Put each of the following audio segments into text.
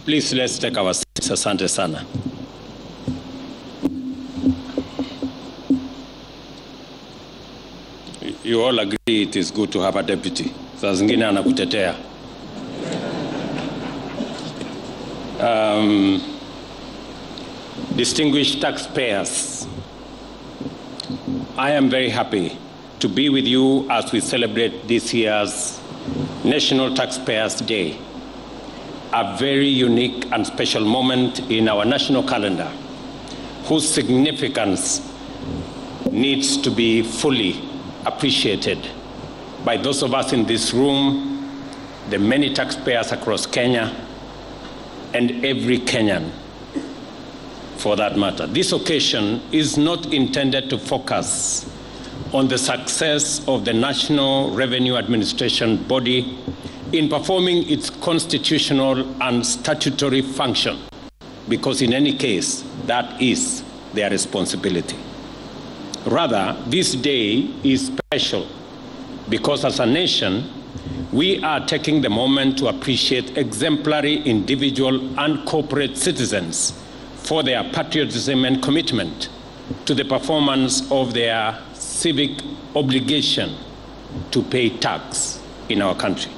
Please, let's take our seats. Asante sana. You all agree it is good to have a deputy. Saa zingine anakutetea. Distinguished taxpayers, I am very happy to be with you as we celebrate this year's National Taxpayers Day, a very unique and special moment in our national calendar, whose significance needs to be fully appreciated by those of us in this room, the many taxpayers across Kenya, and every Kenyan for that matter. This occasion is not intended to focus on the success of the National Revenue Administration body in performing its constitutional and statutory function, because in any case, that is their responsibility. Rather, this day is special because as a nation, we are taking the moment to appreciate exemplary individual and corporate citizens for their patriotism and commitment to the performance of their civic obligation to pay tax in our country.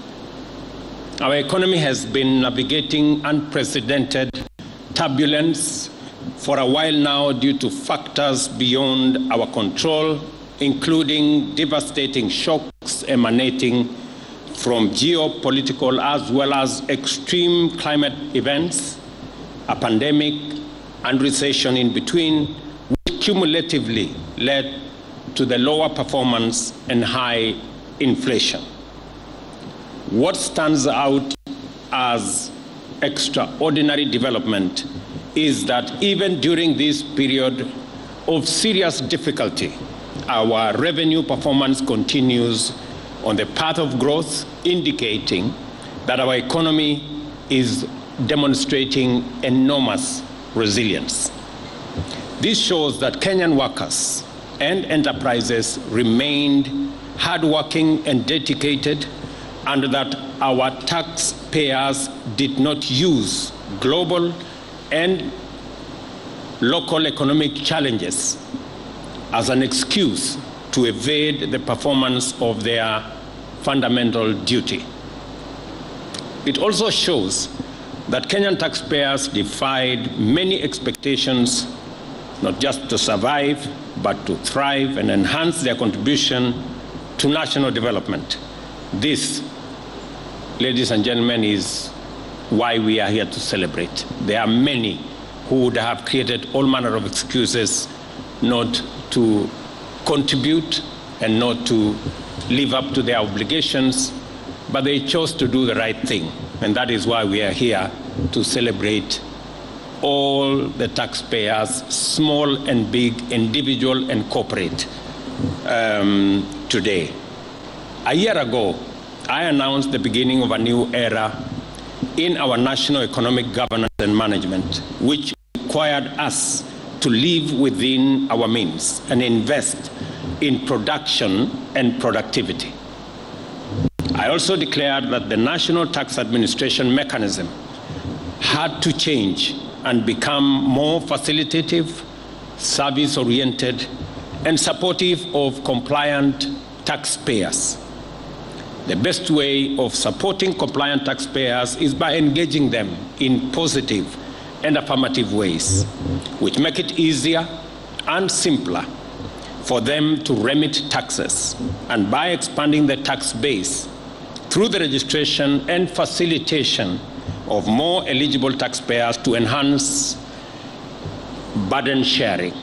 Our economy has been navigating unprecedented turbulence for a while now due to factors beyond our control, including devastating shocks emanating from geopolitical as well as extreme climate events, a pandemic, and recession in between, which cumulatively led to the lower performance and high inflation. What stands out as extraordinary development is that even during this period of serious difficulty, our revenue performance continues on the path of growth, indicating that our economy is demonstrating enormous resilience. This shows that Kenyan workers and enterprises remained hardworking and dedicated, and that our taxpayers did not use global and local economic challenges as an excuse to evade the performance of their fundamental duty. It also shows that Kenyan taxpayers defied many expectations, not just to survive, but to thrive and enhance their contribution to national development. This, ladies and gentlemen, is why we are here to celebrate. There are many who would have created all manner of excuses not to contribute and not to live up to their obligations, but they chose to do the right thing. And that is why we are here to celebrate all the taxpayers, small and big, individual and corporate, today. A year ago, I announced the beginning of a new era in our national economic governance and management, which required us to live within our means and invest in production and productivity. I also declared that the National Tax Administration mechanism had to change and become more facilitative, service-oriented, and supportive of compliant taxpayers. The best way of supporting compliant taxpayers is by engaging them in positive and affirmative ways, which make it easier and simpler for them to remit taxes, and by expanding the tax base through the registration and facilitation of more eligible taxpayers to enhance burden sharing.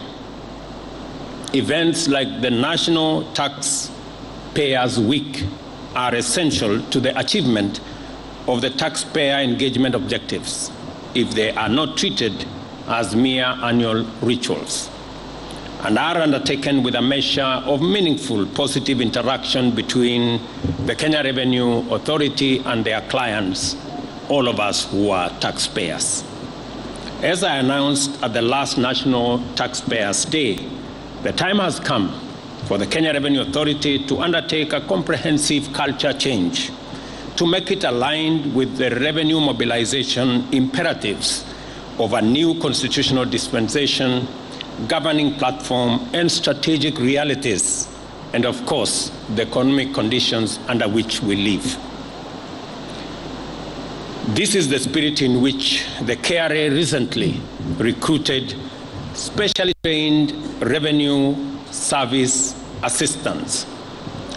Events like the National Taxpayers Week are essential to the achievement of the taxpayer engagement objectives if they are not treated as mere annual rituals, and are undertaken with a measure of meaningful positive interaction between the Kenya Revenue Authority and their clients, all of us who are taxpayers. As I announced at the last National Taxpayers Day, the time has come for the Kenya Revenue Authority to undertake a comprehensive culture change to make it aligned with the revenue mobilization imperatives of a new constitutional dispensation, governing platform, and strategic realities, and of course, the economic conditions under which we live. This is the spirit in which the KRA recently recruited specially trained revenue service assistants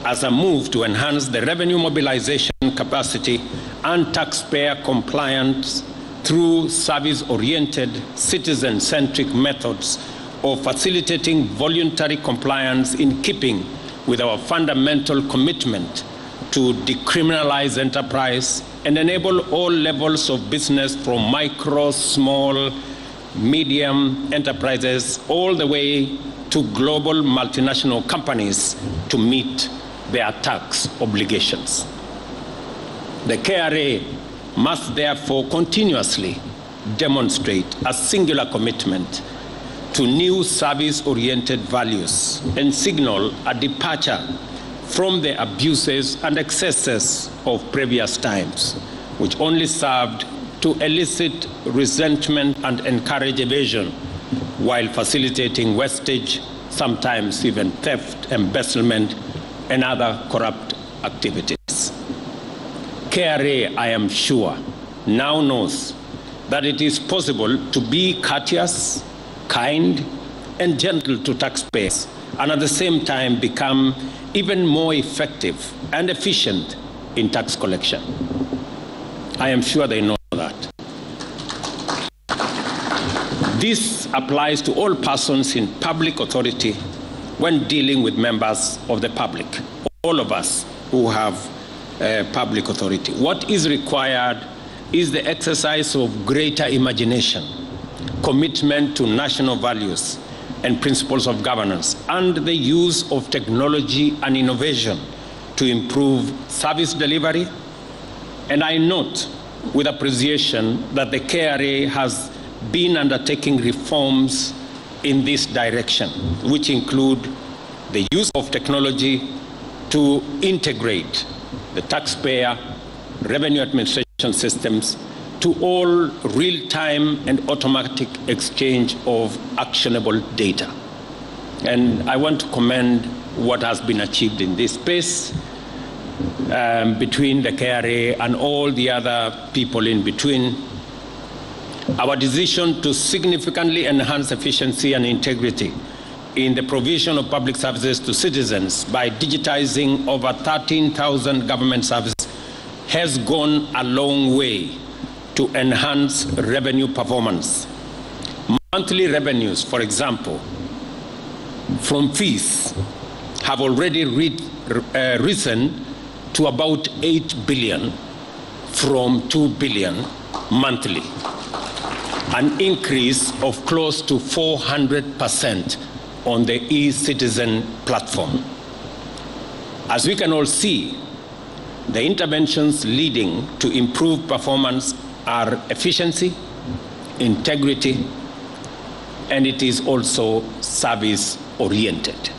as a move to enhance the revenue mobilization capacity and taxpayer compliance through service-oriented, citizen-centric methods of facilitating voluntary compliance in keeping with our fundamental commitment to decriminalize enterprise and enable all levels of business from micro, small, medium enterprises all the way to global multinational companies to meet their tax obligations. The KRA must therefore continuously demonstrate a singular commitment to new service-oriented values and signal a departure from the abuses and excesses of previous times, which only served to elicit resentment and encourage evasion while facilitating wastage, sometimes even theft, embezzlement, and other corrupt activities. KRA, I am sure, now knows that it is possible to be courteous, kind, and gentle to taxpayers, and at the same time become even more effective and efficient in tax collection. I am sure they know that. This applies to all persons in public authority when dealing with members of the public, all of us who have public authority. What is required is the exercise of greater imagination, commitment to national values and principles of governance, and the use of technology and innovation to improve service delivery. And I note with appreciation that the KRA has been undertaking reforms in this direction, which include the use of technology to integrate the taxpayer revenue administration systems to all real-time and automatic exchange of actionable data. And I want to commend what has been achieved in this space between the KRA and all the other people in between. Our decision to significantly enhance efficiency and integrity in the provision of public services to citizens by digitizing over 13,000 government services has gone a long way to enhance revenue performance. Monthly revenues, for example, from fees have already risen to about 8 billion from 2 billion monthly, an increase of close to 400% on the e-citizen platform. As we can all see, the interventions leading to improved performance are efficiency, integrity, and it is also service-oriented.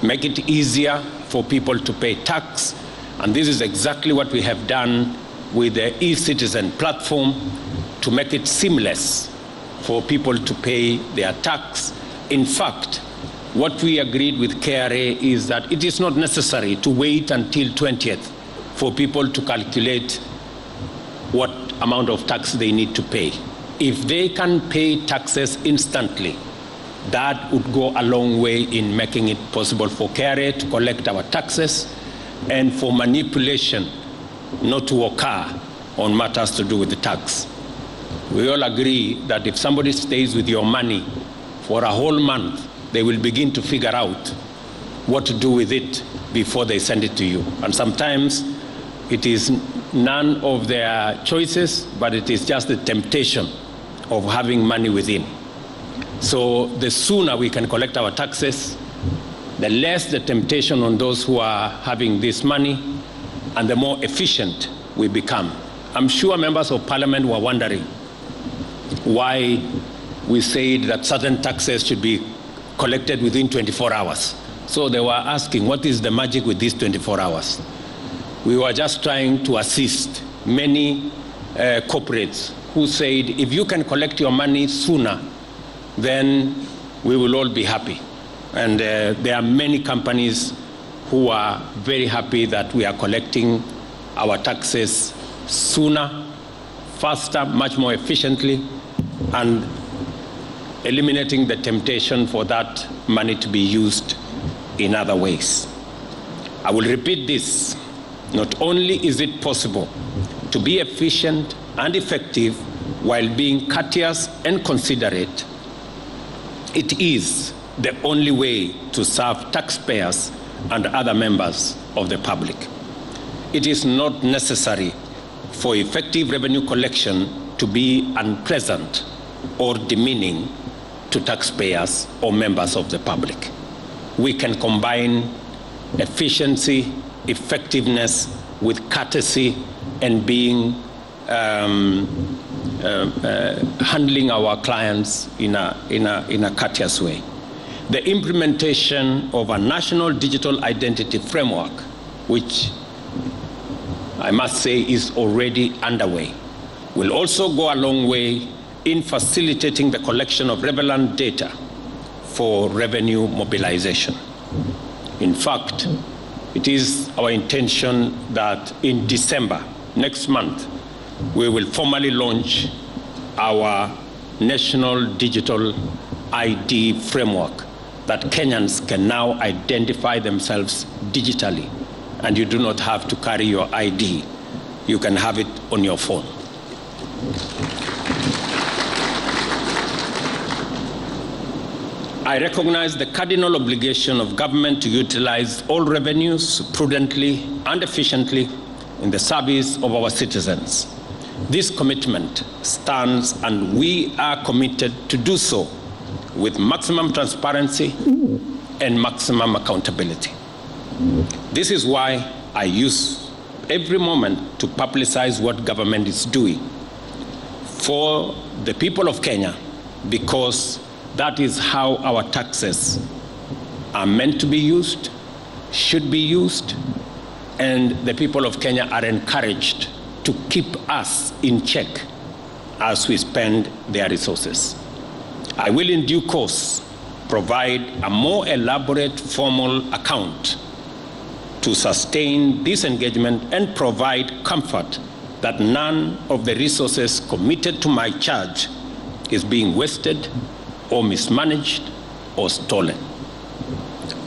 Make it easier for people to pay tax, and this is exactly what we have done with the e-citizen platform to make it seamless for people to pay their tax. In fact, what we agreed with KRA is that it is not necessary to wait until 20th for people to calculate what amount of tax they need to pay. If they can pay taxes instantly, that would go a long way in making it possible for KRA to collect our taxes and for manipulation not to occur on matters to do with the tax. We all agree that if somebody stays with your money for a whole month, they will begin to figure out what to do with it before they send it to you. And sometimes it is none of their choices, but it is just the temptation of having money within. So the sooner we can collect our taxes, the less the temptation on those who are having this money, and the more efficient we become. I'm sure members of parliament were wondering why we said that certain taxes should be collected within 24 hours. So they were asking, what is the magic with these 24 hours? We were just trying to assist many corporates who said, if you can collect your money sooner, then we will all be happy. And there are many companies who are very happy that we are collecting our taxes sooner, faster, much more efficiently, and eliminating the temptation for that money to be used in other ways. I will repeat this. Not only is it possible to be efficient and effective while being courteous and considerate, it is the only way to serve taxpayers and other members of the public. It is not necessary for effective revenue collection to be unpleasant or demeaning to taxpayers or members of the public. We can combine efficiency, effectiveness with courtesy and being handling our clients in a courteous way. The implementation of a national digital identity framework, which I must say is already underway, will also go a long way in facilitating the collection of relevant data for revenue mobilization. In fact, it is our intention that in December, next month, we will formally launch our national digital ID framework that Kenyans can now identify themselves digitally, and you do not have to carry your ID. You can have it on your phone. I recognize the cardinal obligation of government to utilize all revenues prudently and efficiently in the service of our citizens. This commitment stands, and we are committed to do so with maximum transparency and maximum accountability. This is why I use every moment to publicize what government is doing for the people of Kenya, because that is how our taxes are meant to be used, should be used, and the people of Kenya are encouraged to keep us in check as we spend their resources. I will in due course provide a more elaborate formal account to sustain this engagement and provide comfort that none of the resources committed to my charge is being wasted or mismanaged or stolen.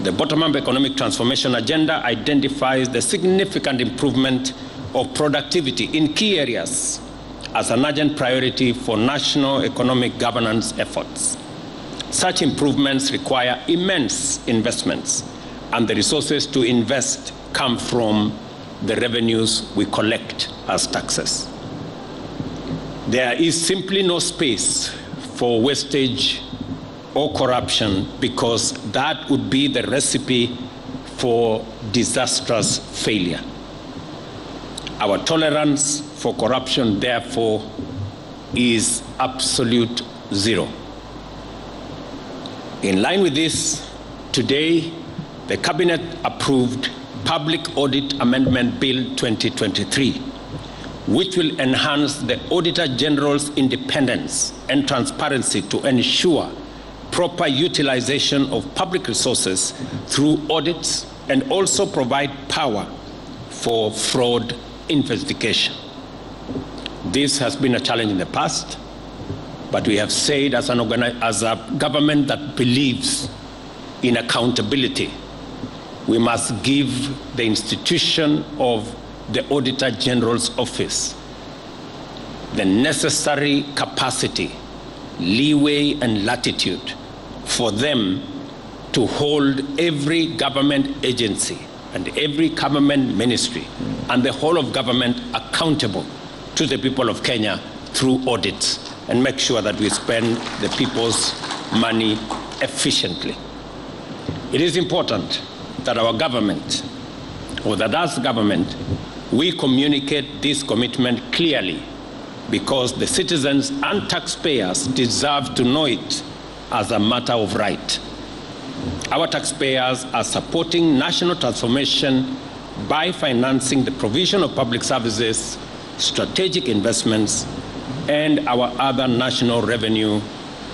The bottom-up economic transformation agenda identifies the significant improvement of productivity in key areas as an urgent priority for national economic governance efforts. Such improvements require immense investments, and the resources to invest come from the revenues we collect as taxes. There is simply no space for wastage or corruption, because that would be the recipe for disastrous failure. Our tolerance for corruption, therefore, is absolute zero. In line with this, today, the Cabinet approved Public Audit Amendment Bill 2023, which will enhance the Auditor General's independence and transparency to ensure proper utilization of public resources through audits, and also provide power for fraud investigation. This has been a challenge in the past, but we have said as a government that believes in accountability, we must give the institution of the Auditor General's office the necessary capacity, leeway, and latitude for them to hold every government agency and every government ministry and the whole of government accountable to the people of Kenya through audits, and make sure that we spend the people's money efficiently. It is important that our government, or that as government, we communicate this commitment clearly, because the citizens and taxpayers deserve to know it as a matter of right. Our taxpayers are supporting national transformation by financing the provision of public services, strategic investments, and our other national revenue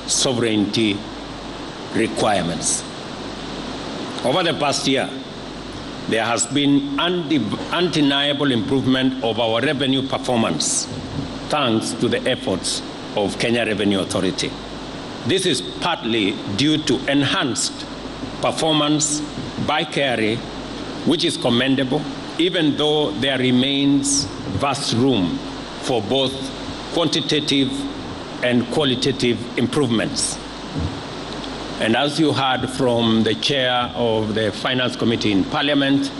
sovereignty requirements. Over the past year, there has been undeniable improvement of our revenue performance thanks to the efforts of Kenya Revenue Authority. This is partly due to enhanced performance by KRA, which is commendable, even though there remains vast room for both quantitative and qualitative improvements. And as you heard from the chair of the Finance Committee in Parliament,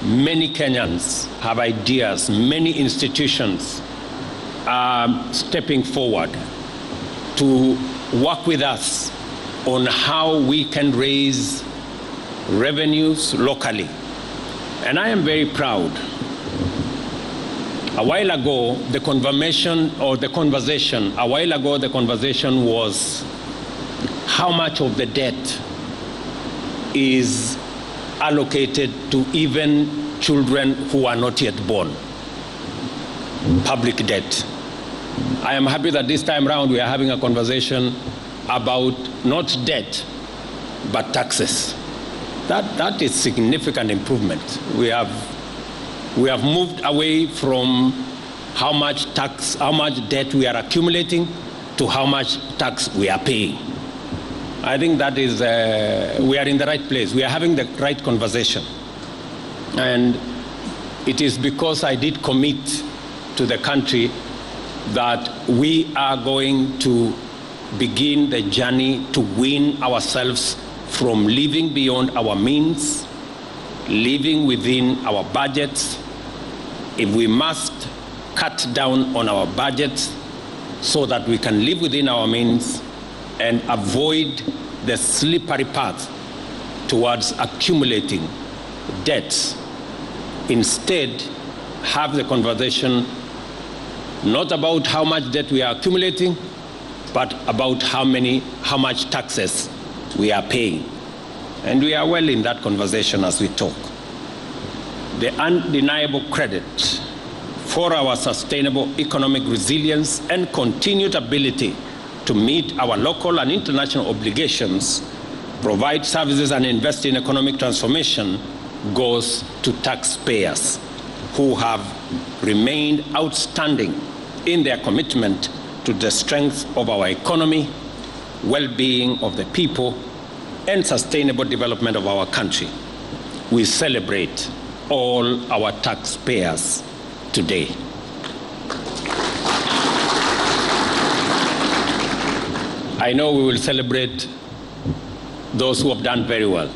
many Kenyans have ideas, many institutions are stepping forward to work with us on how we can raise revenues locally. And I am very proud. A while ago, the conversation was how much of the debt is allocated to even children who are not yet born. Public debt. I am happy that this time around we are having a conversation about not debt, but taxes. That is significant improvement. We have moved away from how much debt we are accumulating to how much tax we are paying. I think that is, we are in the right place. We are having the right conversation. And it is because I did commit to the country that we are going to begin the journey to wean ourselves from living beyond our means, living within our budgets. If we must cut down on our budgets so that we can live within our means and avoid the slippery path towards accumulating debts. Instead, have the conversation not about how much debt we are accumulating, but about how much taxes we are paying. And we are well in that conversation as we talk. The undeniable credit for our sustainable economic resilience and continued ability to meet our local and international obligations, provide services and invest in economic transformation goes to taxpayers who have remained outstanding in their commitment to the strength of our economy, well-being of the people, and sustainable development of our country. We celebrate all our taxpayers today. I know we will celebrate those who have done very well,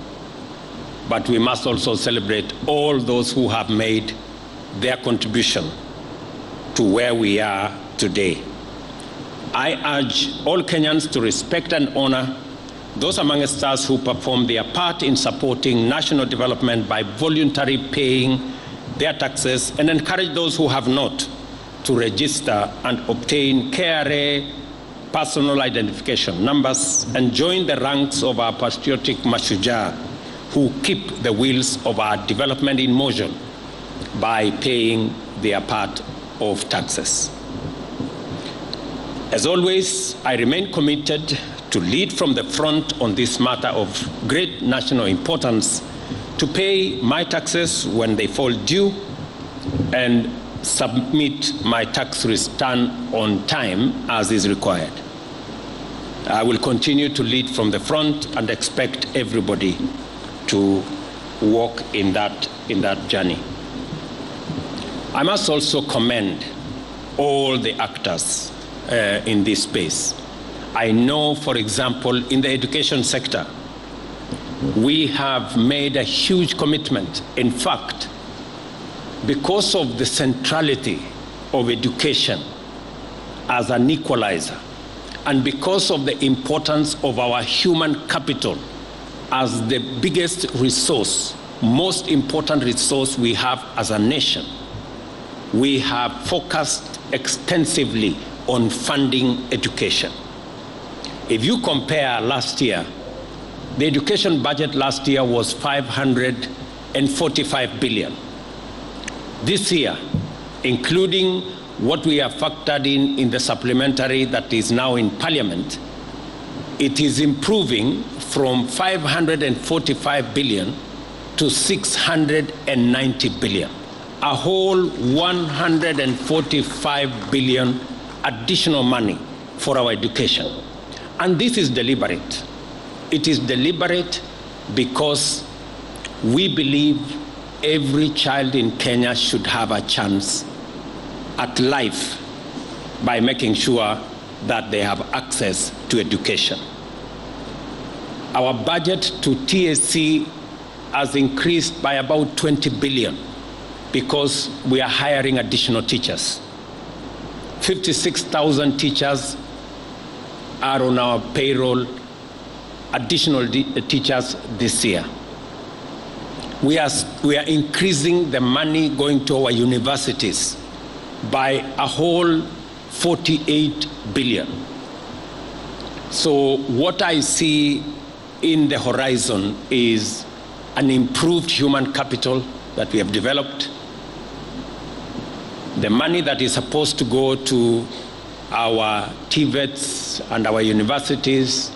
but we must also celebrate all those who have made their contribution to where we are today. I urge all Kenyans to respect and honor those amongst us who perform their part in supporting national development by voluntarily paying their taxes, and encourage those who have not to register and obtain KRA personal identification numbers and join the ranks of our patriotic mashujaa who keep the wheels of our development in motion by paying their part of taxes. As always, I remain committed to lead from the front on this matter of great national importance, to pay my taxes when they fall due and submit my tax return on time as is required. I will continue to lead from the front and expect everybody to walk in that journey. I must also commend all the actors in this space. I know, for example, in the education sector, we have made a huge commitment. In fact, because of the centrality of education as an equalizer, and because of the importance of our human capital as the biggest resource, most important resource we have as a nation, we have focused extensively on funding education. If you compare last year, the education budget last year was 545 billion. this year, including what we have factored in the supplementary that is now in Parliament, it is improving from 545 billion to 690 billion. A whole 145 billion additional money for our education. And this is deliberate. It is deliberate because we believe every child in Kenya should have a chance at life by making sure that they have access to education. Our budget to TSC has increased by about 20 billion because we are hiring additional teachers. 56,000 teachers are on our payroll, additional teachers this year. We are increasing the money going to our universities by a whole 48 billion. So what I see in the horizon is an improved human capital that we have developed. The money that is supposed to go to our TVETs and our universities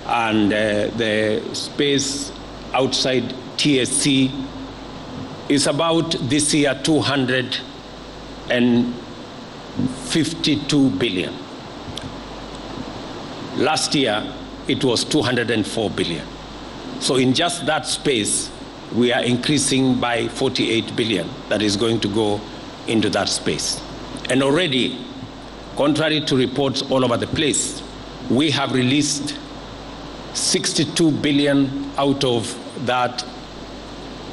and the space outside TSC is about this year 252 billion. Last year, it was 204 billion. So in just that space, we are increasing by 48 billion that is going to go into that space. And already, contrary to reports all over the place, we have released 62 billion out of that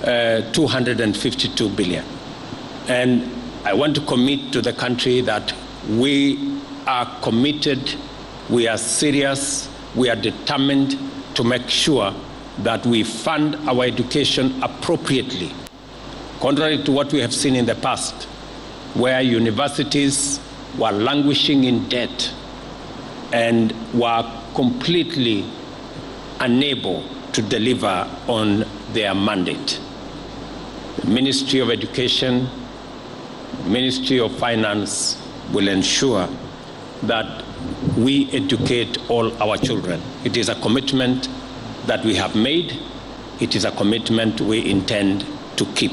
252 billion. And I want to commit to the country that we are committed, we are serious, we are determined to make sure that we fund our education appropriately, contrary to what we have seen in the past, where universities were languishing in debt and were completely unable to deliver on their mandate. The Ministry of Education, Ministry of Finance will ensure that we educate all our children. It is a commitment that we have made. It is a commitment we intend to keep.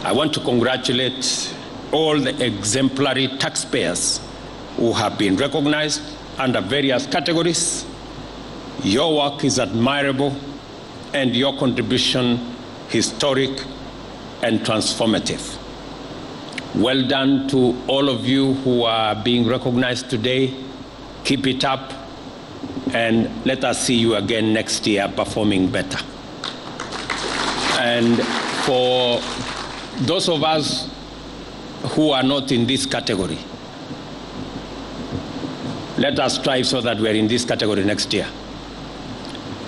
I want to congratulate all the exemplary taxpayers who have been recognized under various categories. Your work is admirable and your contribution historic and transformative. Well done to all of you who are being recognized today. Keep it up, and let us see you again next year performing better. And for those of us who are not in this category, let us strive so that we're in this category next year.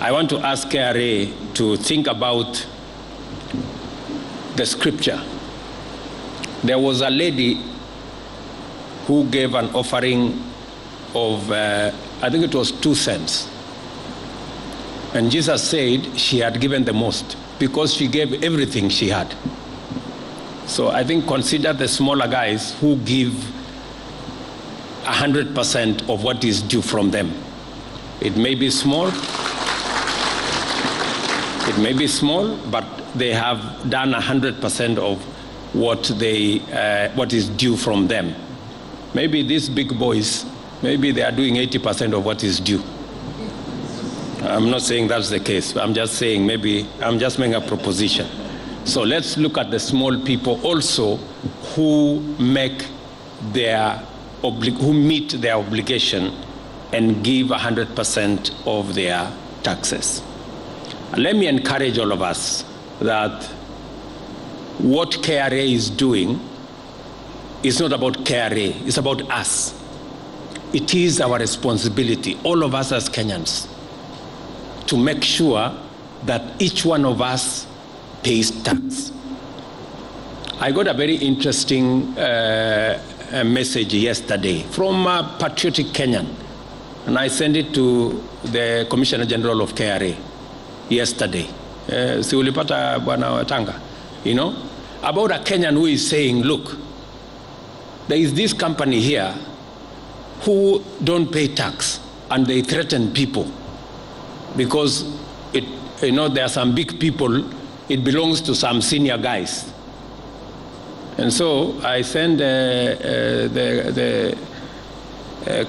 I want to ask KRA to think about the scripture. There was a lady who gave an offering of, I think it was 2 cents. And Jesus said she had given the most because she gave everything she had. So I think consider the smaller guys who give 100% of what is due from them. It may be small, but they have done 100% of what is due from them. Maybe these big boys, maybe they are doing 80% of what is due. I'm not saying that's the case. I'm just saying maybe I'm just making a proposition. So let's look at the small people also who meet their obligation and give 100% of their taxes. And let me encourage all of us that what KRA is doing is not about KRA, it's about us. It is our responsibility, all of us as Kenyans, to make sure that each one of us pays tax. I got a very interesting message yesterday from a patriotic Kenyan, and I sent it to the Commissioner General of KRA yesterday. Si ulipata Bwana Watanga, you know? about a Kenyan who is saying, look, there is this company here who don't pay tax and they threaten people because there are some big people, it belongs to some senior guys. And so I sent the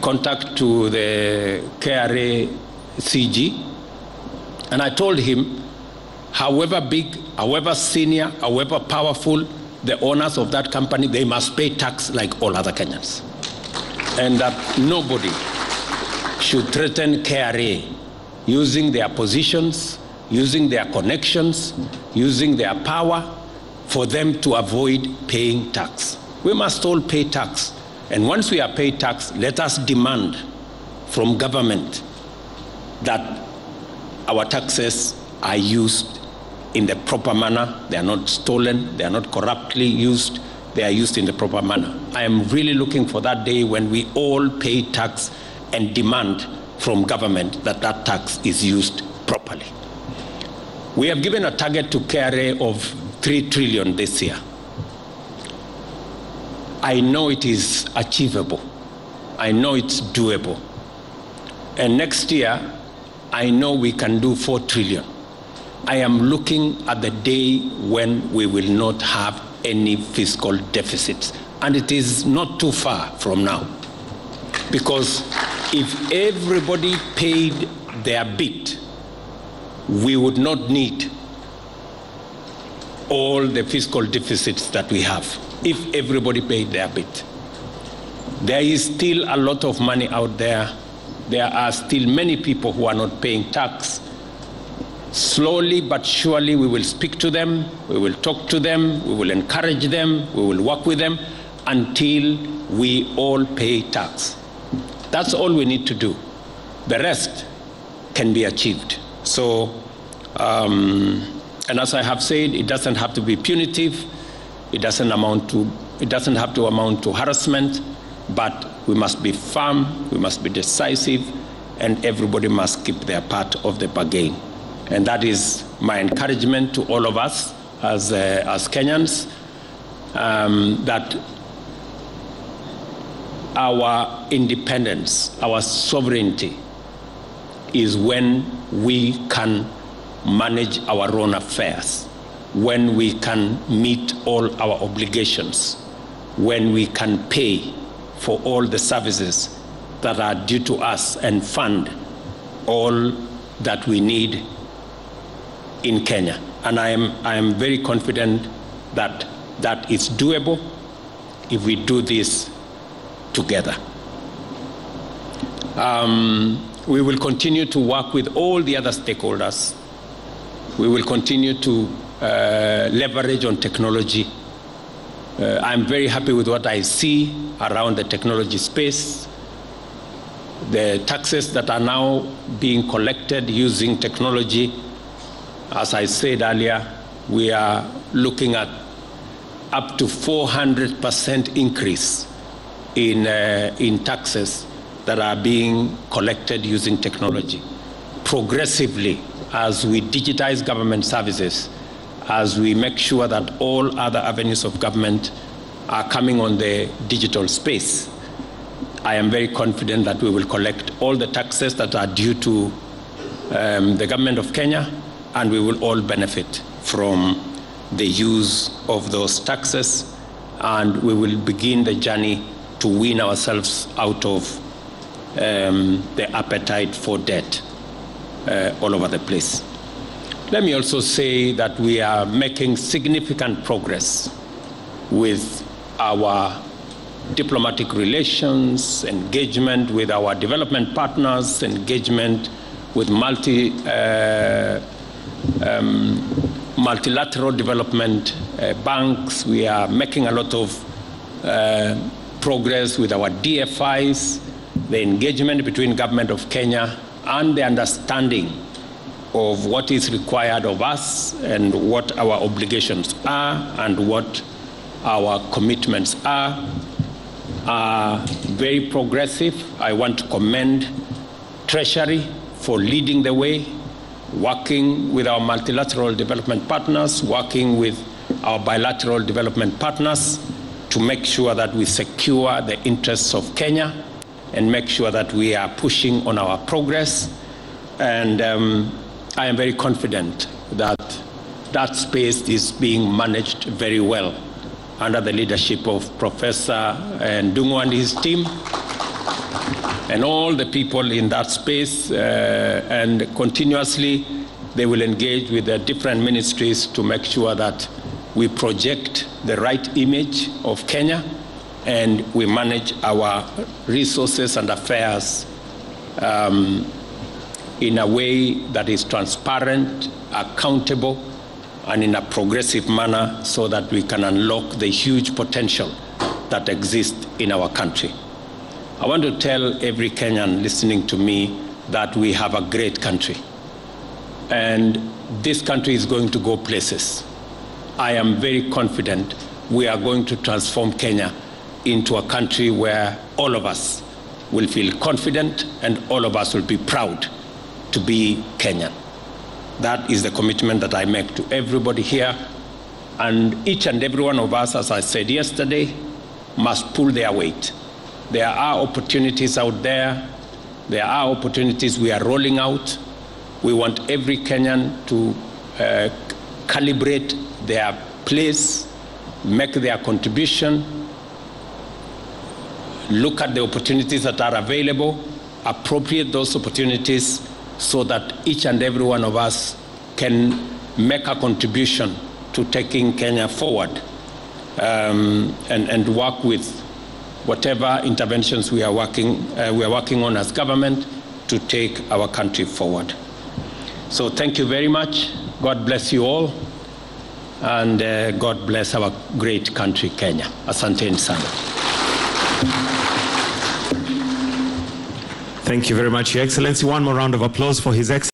contact to the KRA CG, and I told him, however big, however senior, however powerful the owners of that company, they must pay tax like all other Kenyans. And that nobody should threaten KRA using their positions, using their connections, using their power for them to avoid paying tax. We must all pay tax. And once we are paid tax, let us demand from government that our taxes are used in the proper manner. They are not stolen, they are not corruptly used, they are used in the proper manner. I am really looking for that day when we all pay tax and demand from government that that tax is used properly. We have given a target to KRA of 3 trillion this year. I know it is achievable. I know it's doable. And next year, I know we can do 4 trillion. I am looking at the day when we will not have any fiscal deficits. And it is not too far from now. Because if everybody paid their bit, we would not need all the fiscal deficits that we have, if everybody paid their bit. There is still a lot of money out there. There are still many people who are not paying tax. Slowly but surely we will speak to them, we will talk to them, we will encourage them, we will work with them until we all pay tax. That's all we need to do. The rest can be achieved. So, and as I have said, it doesn't have to be punitive, it doesn't have to amount to harassment, but we must be firm, we must be decisive, and everybody must keep their part of the bargain. And that is my encouragement to all of us as Kenyans, that our independence, our sovereignty is when we can manage our own affairs, when we can meet all our obligations, when we can pay for all the services that are due to us and fund all that we need in Kenya. And I am very confident that that is doable if we do this together. We will continue to work with all the other stakeholders. We will continue to leverage on technology. I'm very happy with what I see around the technology space. The taxes that are now being collected using technology, as I said earlier, we are looking at up to 400% increase in taxes that are being collected using technology. Progressively, as we digitize government services, as we make sure that all other avenues of government are coming on the digital space, I am very confident that we will collect all the taxes that are due to the government of Kenya, and we will all benefit from the use of those taxes, and we will begin the journey to wean ourselves out of the appetite for debt all over the place. Let me also say that we are making significant progress with our diplomatic relations, engagement with our development partners, engagement with multilateral development banks. We are making a lot of progress with our DFIs, the engagement between government of Kenya and the understanding of what is required of us and what our obligations are and what our commitments are very progressive. I want to commend Treasury for leading the way, working with our multilateral development partners, working with our bilateral development partners to make sure that we secure the interests of Kenya and make sure that we are pushing on our progress. And I am very confident that that space is being managed very well under the leadership of Professor Ndung'u and his team, and all the people in that space, and continuously they will engage with the different ministries to make sure that we project the right image of Kenya and we manage our resources and affairs in a way that is transparent, accountable, and in a progressive manner so that we can unlock the huge potential that exists in our country. I want to tell every Kenyan listening to me that we have a great country. And this country is going to go places. I am very confident we are going to transform Kenya into a country where all of us will feel confident and all of us will be proud to be Kenyan. That is the commitment that I make to everybody here. And each and every one of us, as I said yesterday, must pull their weight. There are opportunities out there. There are opportunities we are rolling out. We want every Kenyan to calibrate their place, make their contribution, look at the opportunities that are available, appropriate those opportunities so that each and every one of us can make a contribution to taking Kenya forward, and work with whatever interventions we are working on as government to take our country forward. So thank you very much. God bless you all, and God bless our great country, Kenya. Asanteni sana. Thank you very much, Your Excellency. One more round of applause for His Excellency.